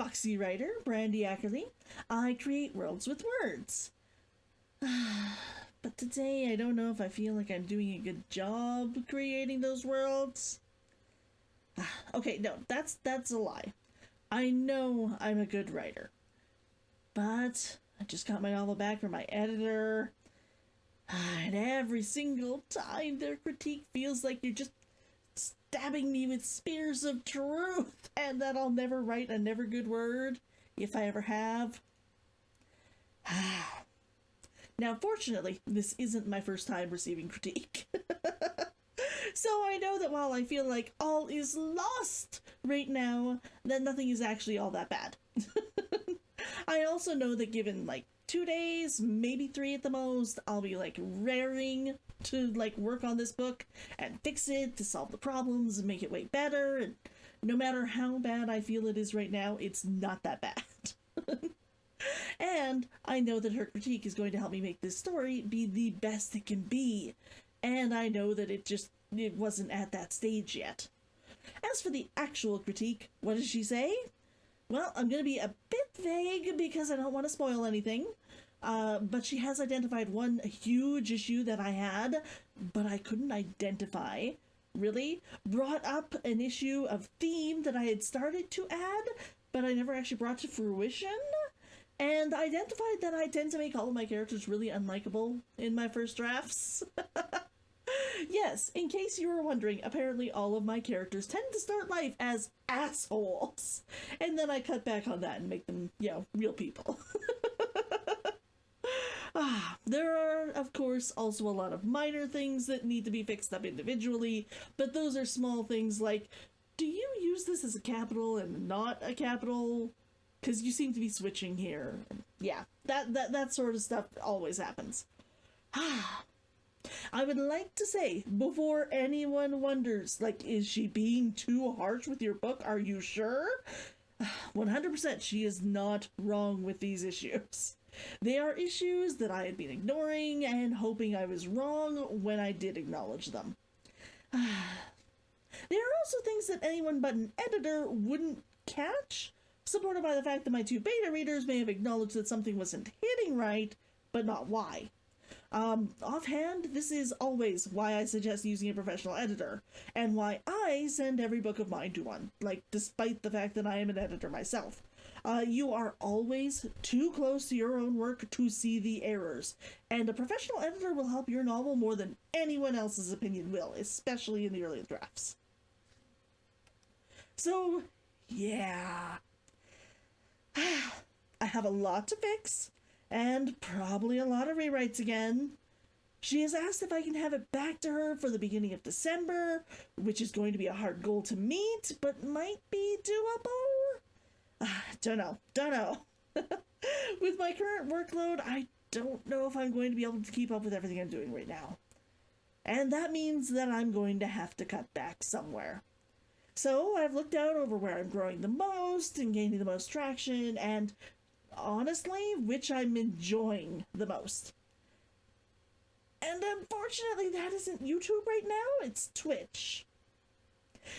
Foxywriter, Brandy Ackerley. I create worlds with words. But today I don't know if I feel like I'm doing a good job creating those worlds. Okay, no, that's a lie. I know I'm a good writer. But I just got my novel back from my editor. And every single time their critique feels like you're just stabbing me with spears of truth, and that I'll never write a never good word, if I ever have. Now, fortunately, this isn't my first time receiving critique. So I know that while I feel like all is lost right now, that nothing is actually all that bad. I also know that given like 2 days, maybe 3 at the most, I'll be like raring to like work on this book and fix it to solve the problems and make it way better. And no matter how bad I feel it is right now, it's not that bad. And I know that her critique is going to help me make this story be the best it can be. And I know that it wasn't at that stage yet. As for the actual critique, what does she say? Well, I'm going to be a bit vague because I don't want to spoil anything. But she has identified one huge issue that I had, but I couldn't identify. Really? Brought up an issue of theme that I had started to add, but I never actually brought to fruition. And identified that I tend to make all of my characters really unlikable in my first drafts. Yes, in case you were wondering, apparently all of my characters tend to start life as assholes. And then I cut back on that and make them, real people. There are, of course, also a lot of minor things that need to be fixed up individually, but those are small things like, do you use this as a capital and not a capital? Because you seem to be switching here. Yeah, that sort of stuff always happens. I would like to say, before anyone wonders, like, is she being too harsh with your book? Are you sure? 100% she is not wrong with these issues. They are issues that I had been ignoring and hoping I was wrong when I did acknowledge them. There are also things that anyone but an editor wouldn't catch, supported by the fact that my 2 beta readers may have acknowledged that something wasn't hitting right, but not why. Offhand, this is always why I suggest using a professional editor, and why I send every book of mine to one, despite the fact that I am an editor myself. You are always too close to your own work to see the errors, and a professional editor will help your novel more than anyone else's opinion will, especially in the early drafts. So, yeah. I have a lot to fix, and probably a lot of rewrites again. She has asked if I can have it back to her for the beginning of December, which is going to be a hard goal to meet, but might be doable? Don't know. With my current workload, I don't know if I'm going to be able to keep up with everything I'm doing right now. And that means that I'm going to have to cut back somewhere. So I've looked out over where I'm growing the most and gaining the most traction, and honestly, which I'm enjoying the most. And unfortunately, that isn't YouTube right now, it's Twitch.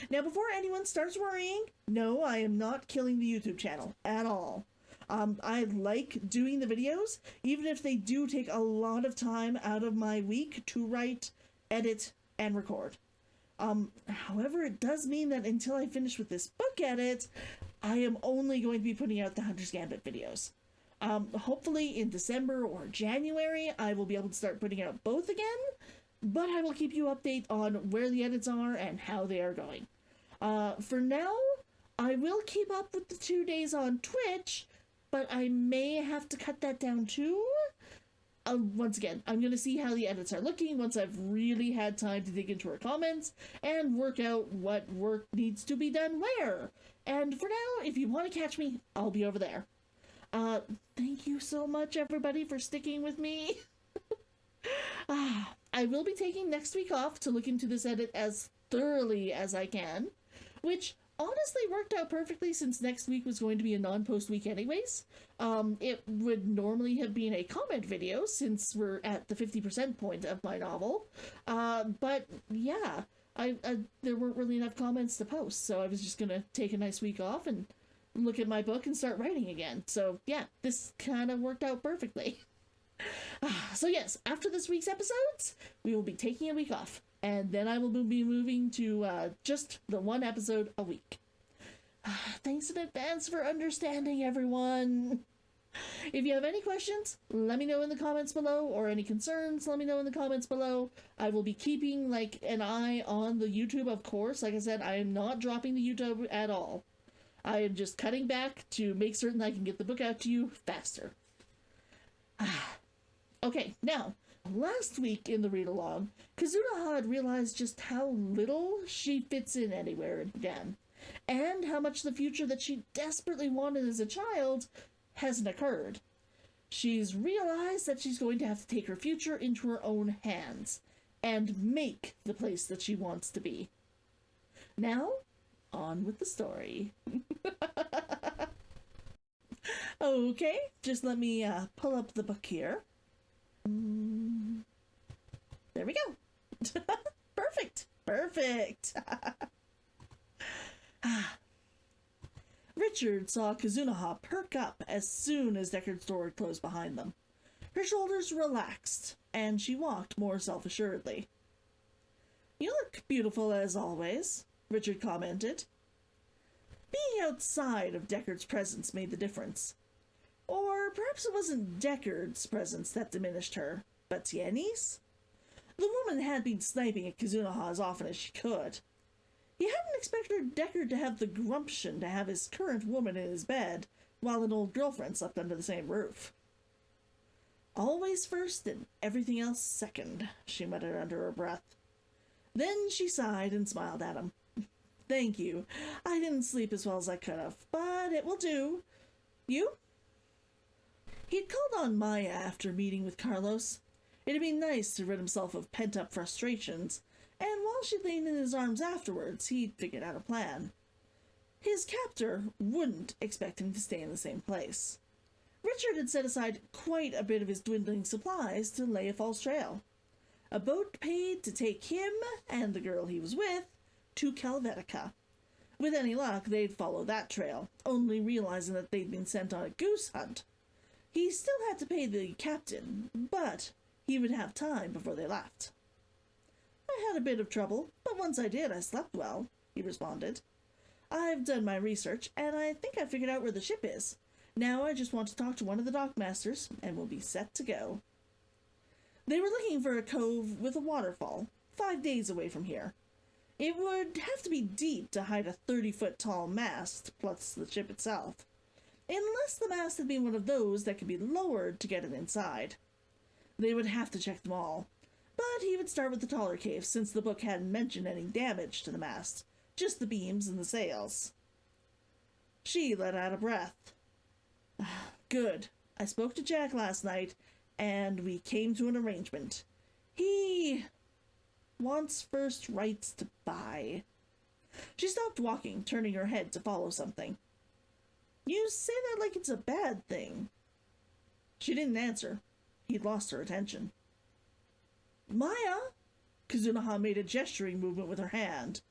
Now, before anyone starts worrying, no, I am not killing the YouTube channel at all. I like doing the videos, even if they do take a lot of time out of my week to write, edit, and record. However, it does mean that until I finish with this book edit, I am only going to be putting out the Hunter's Gambit videos. Hopefully in December or January, I will be able to start putting out both again, but I will keep you updated on where the edits are and how they are going. For now, I will keep up with the 2 days on Twitch, but I may have to cut that down too. Once again, I'm going to see how the edits are looking once I've really had time to dig into her comments and work out what work needs to be done where. And for now, if you want to catch me, I'll be over there. Thank you so much, everybody, for sticking with me. I will be taking next week off to look into this edit as thoroughly as I can, which honestly worked out perfectly since next week was going to be a non-post week anyways. It would normally have been a comment video since we're at the 50% point of my novel. But yeah, there weren't really enough comments to post, so I was just going to take a nice week off and look at my book and start writing again. So yeah, this kind of worked out perfectly. So yes, after this week's episodes, we will be taking a week off, and then I will be moving to just the one episode a week. Thanks in advance for understanding, everyone. If you have any questions, let me know in the comments below, or any concerns, let me know in the comments below. I will be keeping like an eye on the YouTube, of course. Like I said, I am not dropping the YouTube at all. I am just cutting back to make certain I can get the book out to you faster. Okay, now, last week in the read-along, Kitsune-Ken had realized just how little she fits in anywhere again, and how much the future that she desperately wanted as a child hasn't occurred. She's realized that she's going to have to take her future into her own hands and make the place that she wants to be. Now, on with the story. Okay, just let me pull up the book here. There we go. Perfect. Richard saw Kitsune-Ken perk up as soon as Deckard's door closed behind them. Her shoulders relaxed, and she walked more self-assuredly. "You look beautiful as always," Richard commented. Being outside of Deckard's presence made the difference. Or perhaps it wasn't Deckard's presence that diminished her, but Tienni's? The woman had been sniping at Kitsune-Ken as often as she could. He hadn't expected Deckard to have the gumption to have his current woman in his bed, while an old girlfriend slept under the same roof. "Always first and everything else second," she muttered under her breath. Then she sighed and smiled at him. "Thank you. I didn't sleep as well as I could have, but it will do. You?" He'd called on Maya after meeting with Carlos. It had been nice to rid himself of pent-up frustrations, and while she leaned in his arms afterwards, he'd figured out a plan. His captor wouldn't expect him to stay in the same place. Richard had set aside quite a bit of his dwindling supplies to lay a false trail. A boat paid to take him and the girl he was with to Helvetica. With any luck, they'd follow that trail, only realizing that they'd been sent on a goose hunt. He still had to pay the captain, but he would have time before they left. "I had a bit of trouble, but once I did, I slept well," he responded. "I've done my research, and I think I figured out where the ship is. Now I just want to talk to one of the dockmasters, and we'll be set to go." They were looking for a cove with a waterfall, 5 days away from here. It would have to be deep to hide a 30-foot-tall mast, plus the ship itself, unless the mast had been one of those that could be lowered to get it inside. They would have to check them all, but he would start with the taller cave since the book hadn't mentioned any damage to the mast, just the beams and the sails. She let out a breath. "Good. I spoke to Jack last night, and we came to an arrangement. He wants first rights to buy." She stopped walking, turning her head to follow something. "You say that like it's a bad thing." She didn't answer. He'd lost her attention. "Maya!" Kitsune-Ken made a gesturing movement with her hand.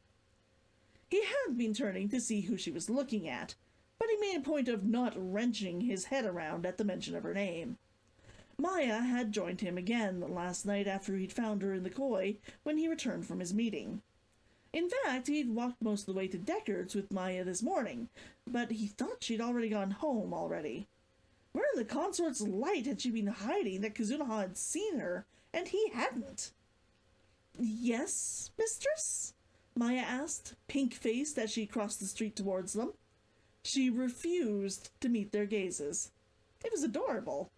He had been turning to see who she was looking at, but he made a point of not wrenching his head around at the mention of her name. Maya had joined him again last night after he'd found her in the koi when he returned from his meeting. In fact, he'd walked most of the way to Deckard's with Maya this morning, but he thought she'd already gone home already. Where in the consort's light had she been hiding that Kitsune-Ken had seen her, and he hadn't? "Yes, mistress?" Maya asked, pink-faced as she crossed the street towards them. She refused to meet their gazes. It was adorable.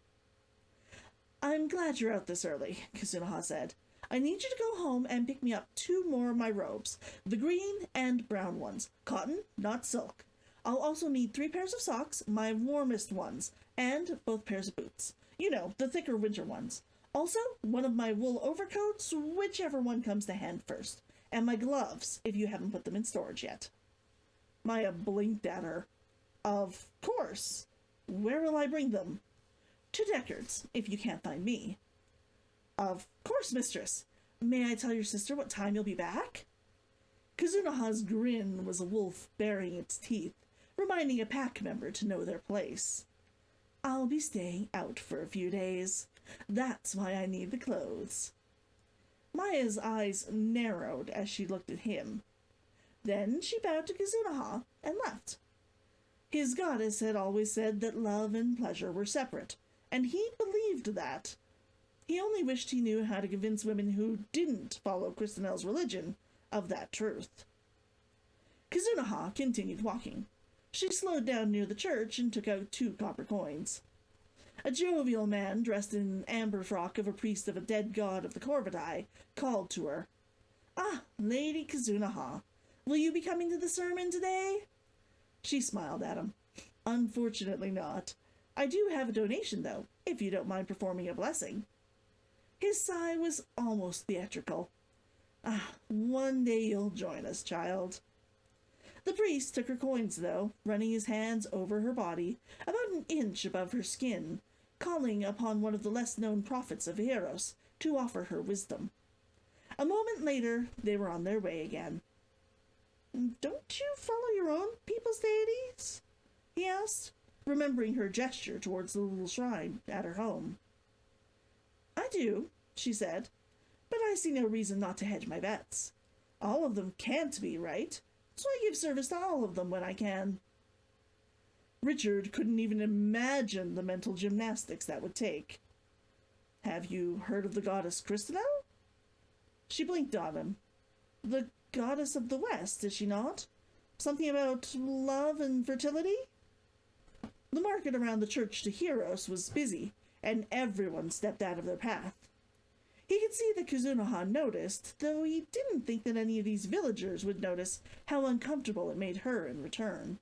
"I'm glad you're out this early," Kitsune-Ken said. "I need you to go home and pick me up 2 more of my robes, the green and brown ones, cotton, not silk. I'll also need 3 pairs of socks, my warmest ones, and both pairs of boots. You know, the thicker winter ones. Also, one of my wool overcoats, whichever one comes to hand first, and my gloves, if you haven't put them in storage yet." Maya blinked at her. "Of course. Where will I bring them?" "To Deckard's, if you can't find me." "Of course, mistress. May I tell your sister what time you'll be back?" Kitsune-Ken's grin was a wolf baring its teeth. reminding a pack member to know their place. I'll be staying out for a few days. That's why I need the clothes. Maya's eyes narrowed as she looked at him. Then she bowed to Kitsune-Ken and left. His goddess had always said that love and pleasure were separate, and he believed that. He only wished he knew how to convince women who didn't follow Kristinel's religion of that truth. Kitsune-Ken continued walking. She slowed down near the church and took out 2 copper coins. A jovial man dressed in an amber frock of a priest of a dead god of the Corvidai called to her. Ah, Lady Kitsune-Ken, will you be coming to the sermon today? She smiled at him. Unfortunately not. I do have a donation, though, if you don't mind performing a blessing. His sigh was almost theatrical. Ah, one day you'll join us, child. The priest took her coins, though, running his hands over her body, about an inch above her skin, calling upon one of the less-known prophets of Eros to offer her wisdom. A moment later, they were on their way again. Don't you follow your own people's deities? He asked, remembering her gesture towards the little shrine at her home. I do, she said, but I see no reason not to hedge my bets. All of them can't be right, so I give service to all of them when I can. Richard couldn't even imagine the mental gymnastics that would take. Have you heard of the goddess Kristinel? She blinked on him. The goddess of the West, is she not? Something about love and fertility? The market around the church to Eros was busy, and everyone stepped out of their path. He could see that Kitsune-Ken noticed, though he didn't think that any of these villagers would notice how uncomfortable it made her in return.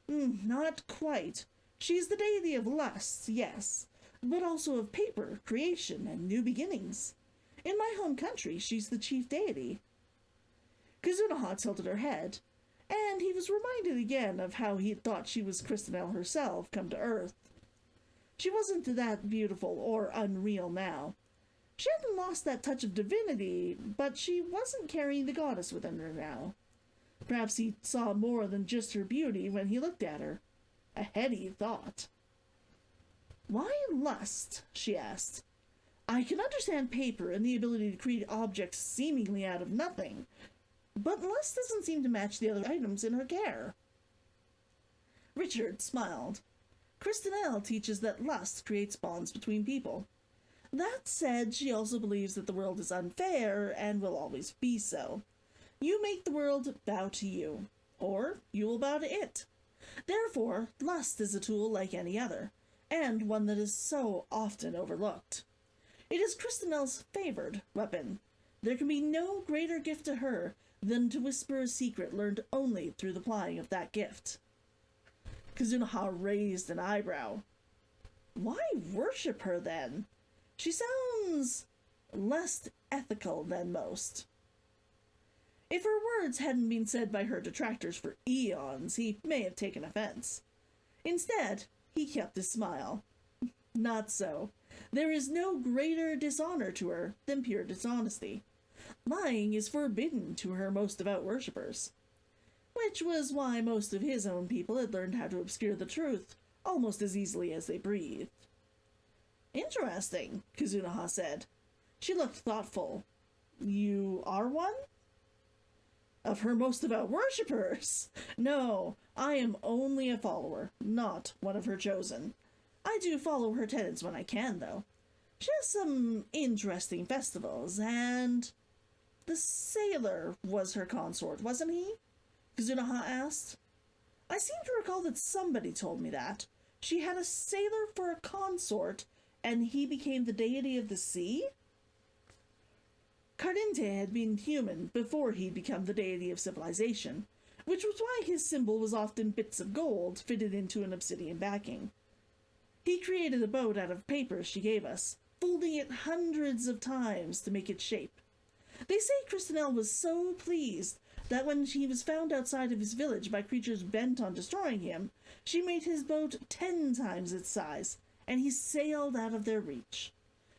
Not quite. She's the deity of lust, yes, but also of paper, creation, and new beginnings. In my home country, she's the chief deity. Kitsune-Ken tilted her head, and he was reminded again of how he thought she was Kristinel herself come to Earth. She wasn't that beautiful or unreal now. She hadn't lost that touch of divinity, but she wasn't carrying the goddess within her now. Perhaps he saw more than just her beauty when he looked at her. A heady thought. Why lust? She asked. I can understand paper and the ability to create objects seemingly out of nothing, but lust doesn't seem to match the other items in her care. Richard smiled. Kristinel teaches that lust creates bonds between people. That said, she also believes that the world is unfair and will always be so. You make the world bow to you, or you will bow to it. Therefore, lust is a tool like any other, and one that is so often overlooked. It is Kristinel's favored weapon. There can be no greater gift to her than to whisper a secret learned only through the plying of that gift. Kitsune-Ken raised an eyebrow. Why worship her, then? She sounds less ethical than most. If her words hadn't been said by her detractors for eons, he may have taken offense. Instead, he kept his smile. Not so. There is no greater dishonor to her than pure dishonesty. Lying is forbidden to her most devout worshippers. Which was why most of his own people had learned how to obscure the truth almost as easily as they breathed. Interesting, Kitsune-Ken said. She looked thoughtful. You are one? Of her most devout worshippers? No, I am only a follower, not one of her chosen. I do follow her tenets when I can, though. She has some interesting festivals, and... The sailor was her consort, wasn't he? Kitsune-Ken asked. I seem to recall that somebody told me that. She had a sailor for a consort, and he became the deity of the sea? Cardinte had been human before he'd become the deity of civilization, which was why his symbol was often bits of gold fitted into an obsidian backing. He created a boat out of paper she gave us, folding it hundreds of times to make its shape. They say Kristinel was so pleased that when he was found outside of his village by creatures bent on destroying him, she made his boat 10 times its size, and he sailed out of their reach.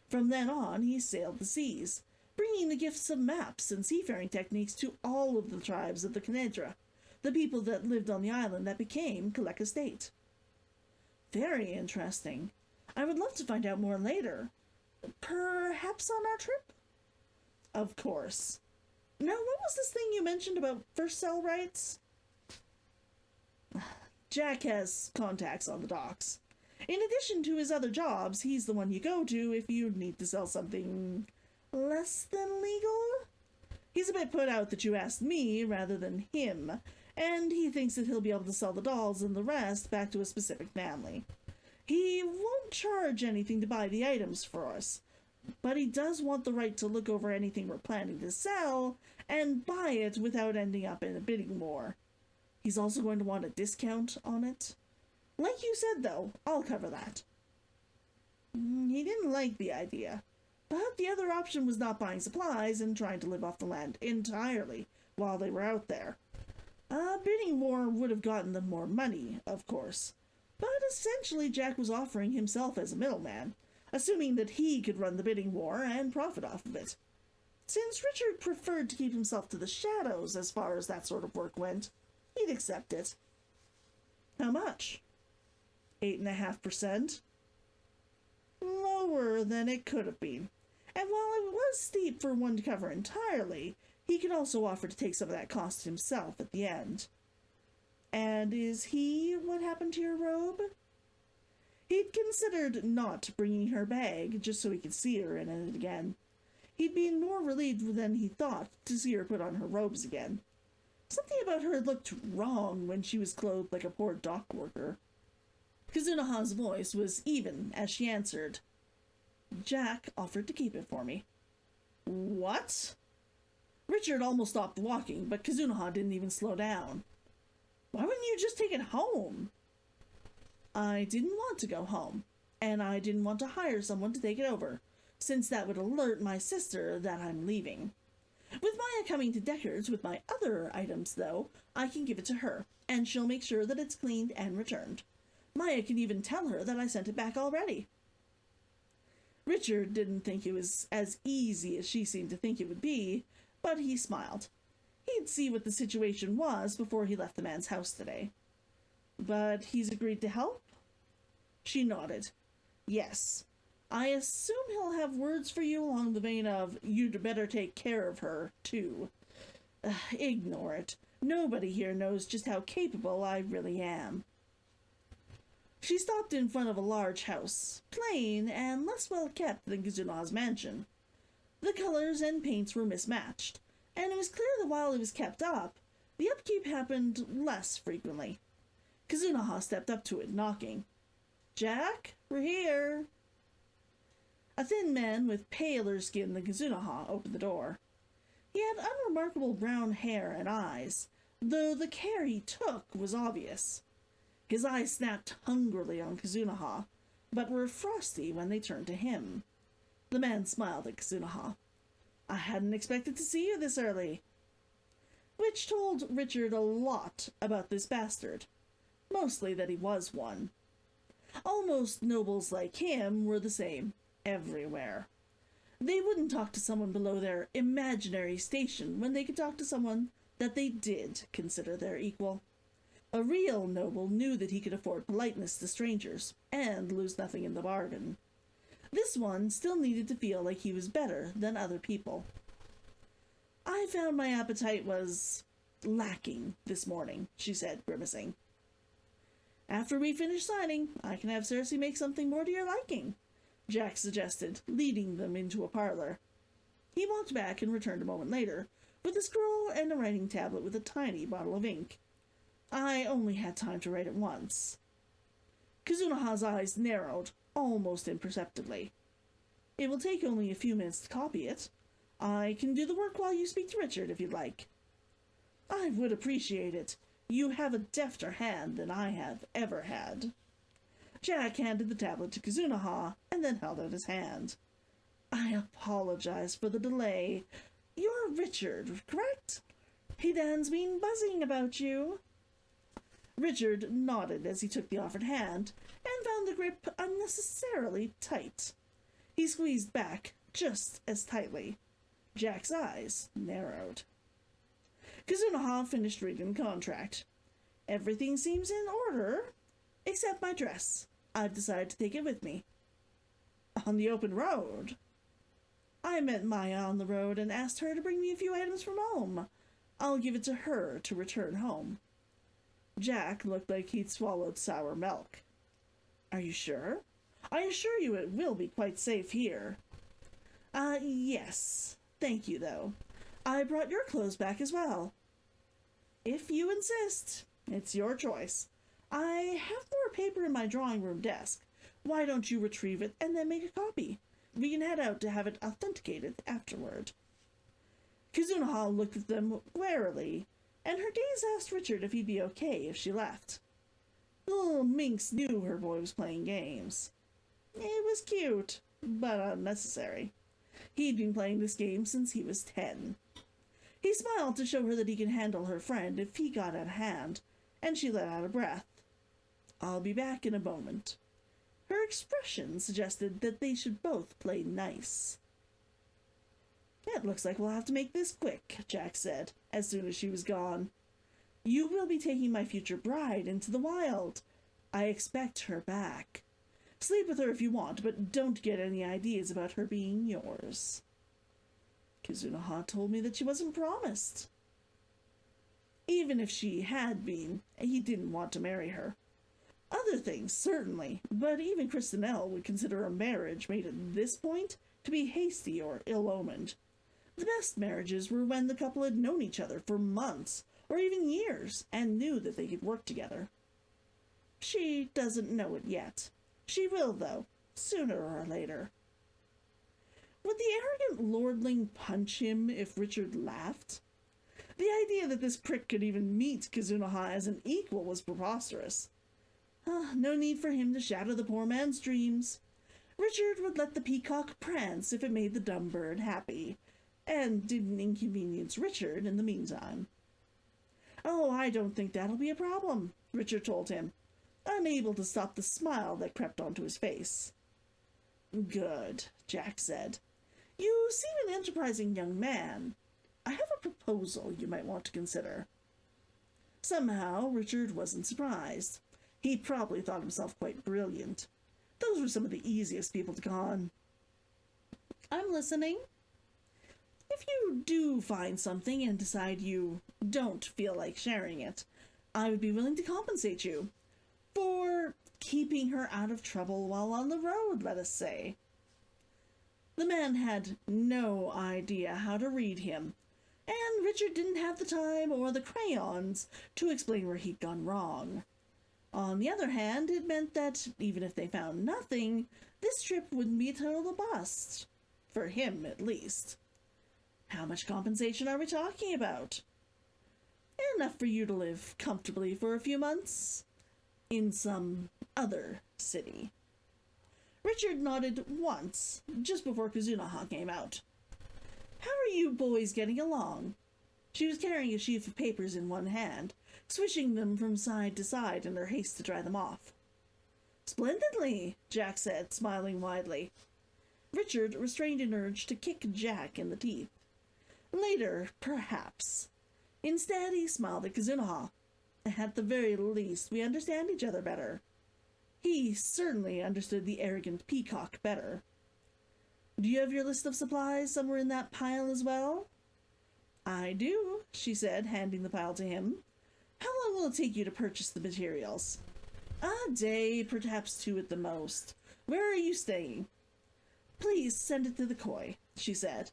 From then on, he sailed the seas, bringing the gifts of maps and seafaring techniques to all of the tribes of the Kenedra, the people that lived on the island that became Kalek Estate. Very interesting. I would love to find out more later. Perhaps on our trip? Of course. Now, what was this thing you mentioned about first sell rights? Jack has contacts on the docks. In addition to his other jobs, he's the one you go to if you need to sell something less than legal. He's a bit put out that you asked me rather than him, and he thinks that he'll be able to sell the dolls and the rest back to a specific family. He won't charge anything to buy the items for us, but he does want the right to look over anything we're planning to sell and buy it without ending up in a bidding war. He's also going to want a discount on it. Like you said, though, I'll cover that. He didn't like the idea, but the other option was not buying supplies and trying to live off the land entirely while they were out there. A bidding war would have gotten them more money, of course, but essentially Jack was offering himself as a middleman, assuming that he could run the bidding war and profit off of it. Since Richard preferred to keep himself to the shadows as far as that sort of work went, he'd accept it. How much? 8.5%? Lower than it could have been. And while it was steep for one to cover entirely, he could also offer to take some of that cost himself at the end. And is he what happened to your robe? He'd considered not bringing her bag just so he could see her in it again. He'd been more relieved than he thought to see her put on her robes again. Something about her looked wrong when she was clothed like a poor dock worker. Kitsune-Ken's voice was even as she answered. Jack offered to keep it for me. What? Richard almost stopped walking, but Kitsune-Ken didn't even slow down. Why wouldn't you just take it home? I didn't want to go home, and I didn't want to hire someone to take it over, since that would alert my sister that I'm leaving. With Maya coming to Deckard's with my other items, though, I can give it to her, and she'll make sure that it's cleaned and returned. Maya can even tell her that I sent it back already. Richard didn't think it was as easy as she seemed to think it would be, but he smiled. He'd see what the situation was before he left the man's house today. But he's agreed to help? She nodded. Yes. I assume he'll have words for you along the vein of, you'd better take care of her, too. Ignore it. Nobody here knows just how capable I really am. She stopped in front of a large house, plain and less well-kept than Kitsune-Ken's mansion. The colors and paints were mismatched, and it was clear that while it was kept up, the upkeep happened less frequently. Kitsune-Ken stepped up to it, knocking. Jack, we're here. A thin man with paler skin than Kitsune-Ken opened the door. He had unremarkable brown hair and eyes, though the care he took was obvious. His eyes snapped hungrily on Kitsune-Ken, but were frosty when they turned to him. The man smiled at Kitsune-Ken. I hadn't expected to see you this early. Which told Richard a lot about this bastard. Mostly that he was one. Almost nobles like him were the same everywhere. They wouldn't talk to someone below their imaginary station when they could talk to someone that they did consider their equal. A real noble knew that he could afford politeness to strangers, and lose nothing in the bargain. This one still needed to feel like he was better than other people. I found my appetite was lacking this morning, she said, grimacing. After we finish signing, I can have Cersei make something more to your liking, Jack suggested, leading them into a parlor. He walked back and returned a moment later, with a scroll and a writing tablet with a tiny bottle of ink. I only had time to write it once. Kitsune-Ken's eyes narrowed, almost imperceptibly. It will take only a few minutes to copy it. I can do the work while you speak to Richard, if you'd like. I would appreciate it. You have a defter hand than I have ever had. Jack handed the tablet to Kitsune-Ken and then held out his hand. I apologize for the delay. You're Richard, correct? Hidan's been buzzing about you. Richard nodded as he took the offered hand and found the grip unnecessarily tight. He squeezed back just as tightly. Jack's eyes narrowed. Kitsune-Ken finished reading the contract. Everything seems in order, except my dress. I've decided to take it with me. On the open road? I met Maya on the road and asked her to bring me a few items from home. I'll give it to her to return home. Jack looked like he'd swallowed sour milk. Are you sure? I assure you it will be quite safe here. Yes. Thank you, though. I brought your clothes back as well. If you insist. It's your choice. I have more paper in my drawing room desk. Why don't you retrieve it and then make a copy? We can head out to have it authenticated afterward. Kitsune-Ken looked at them warily, and her gaze asked Richard if he'd be okay if she left. The little minx knew her boy was playing games. It was cute, but unnecessary. He'd been playing this game since he was 10. He smiled to show her that he could handle her friend if he got out of hand, and she let out a breath. I'll be back in a moment. Her expression suggested that they should both play nice. It looks like we'll have to make this quick, Jack said, as soon as she was gone. You will be taking my future bride into the wild. I expect her back. Sleep with her if you want, but don't get any ideas about her being yours. Kitsune-Ken told me that she wasn't promised. Even if she had been, he didn't want to marry her. Other things, certainly, but even Christinelle would consider a marriage made at this point to be hasty or ill-omened. The best marriages were when the couple had known each other for months, or even years, and knew that they could work together. She doesn't know it yet. She will, though, sooner or later. Would the arrogant lordling punch him if Richard laughed? The idea that this prick could even meet Kitsune-Ken as an equal was preposterous. No need for him to shatter the poor man's dreams. Richard would let the peacock prance if it made the dumb bird happy, and didn't inconvenience Richard in the meantime. Oh, I don't think that'll be a problem, Richard told him, unable to stop the smile that crept onto his face. Good, Jack said. You seem an enterprising young man. I have a proposal you might want to consider. Somehow, Richard wasn't surprised. He probably thought himself quite brilliant. Those were some of the easiest people to con. I'm listening. If you do find something and decide you don't feel like sharing it, I would be willing to compensate you. For keeping her out of trouble while on the road, let us say. The man had no idea how to read him, and Richard didn't have the time or the crayons to explain where he'd gone wrong. On the other hand, it meant that, even if they found nothing, this trip wouldn't be a total bust. For him, at least. How much compensation are we talking about? Enough for you to live comfortably for a few months. In some other city. Richard nodded once, just before Kitsune-Ken came out. How are you boys getting along? She was carrying a sheaf of papers in one hand, swishing them from side to side in her haste to dry them off. Splendidly, Jack said, smiling widely. Richard restrained an urge to kick Jack in the teeth. Later, perhaps. Instead, he smiled at Kitsune-Ken. At the very least, we understand each other better. He certainly understood the arrogant peacock better. Do you have your list of supplies somewhere in that pile as well? I do, she said, handing the pile to him. How long will it take you to purchase the materials? A day, perhaps 2 at the most. Where are you staying? Please send it to the koi, she said.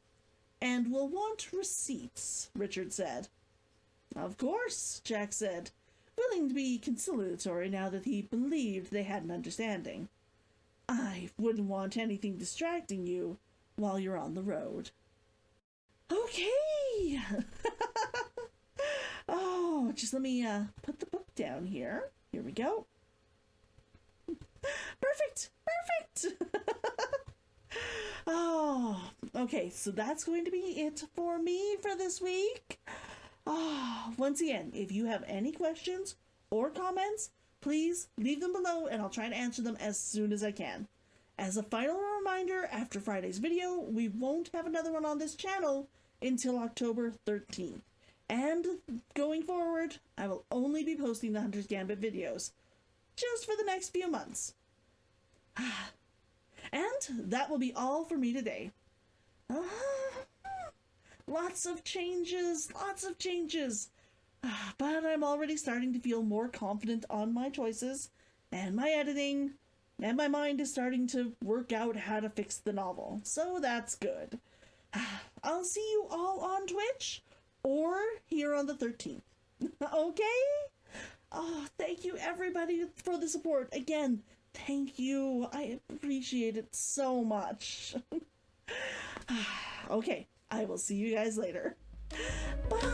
And we'll want receipts, Richard said. Of course, Jack said, willing to be conciliatory now that he believed they had an understanding. I wouldn't want anything distracting you while you're on the road. Okay! Oh, just let me put the book down here. Here we go. Perfect! Oh, okay, so that's going to be it for me for this week. Once again, if you have any questions or comments, please leave them below and I'll try to answer them as soon as I can. As a final reminder, after Friday's video, we won't have another one on this channel until October 13th. And going forward, I will only be posting the Hunter's Gambit videos, just for the next few months. And that will be all for me today. Lots of changes, but I'm already starting to feel more confident on my choices and my editing, and my mind is starting to work out how to fix the novel, so that's good. I'll see you all on Twitch or here on the 13th. Okay? Oh, thank you everybody for the support. Again, thank you. I appreciate it so much. Okay, I will see you guys later. Bye!